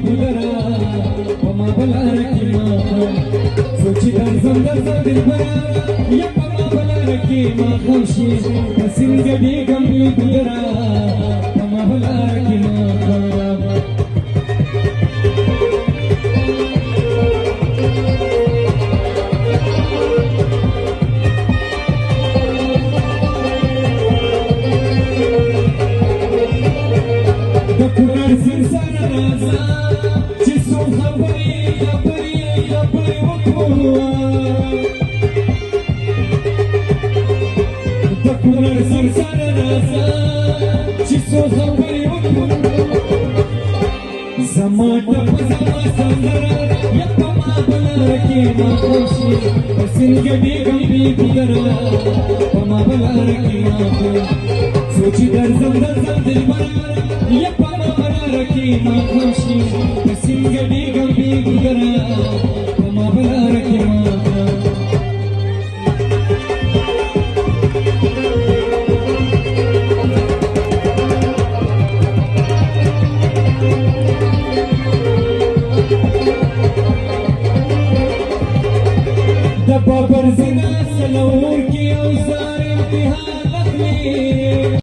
ګلرا پما بلار کی ما سوچي درځم درځم دلبرا یا پما بلار کی ما خوشي پسنګ دی ګم ګلرا پما بلار کی ما सोची दर्जन दर्जन दिल बना ये पमा बना रखी माँ खुशी सिंगड़ी गंभी गुजरा पमा बना रखी माँ दबा पर जिना सलूर की औजार इम्तिहान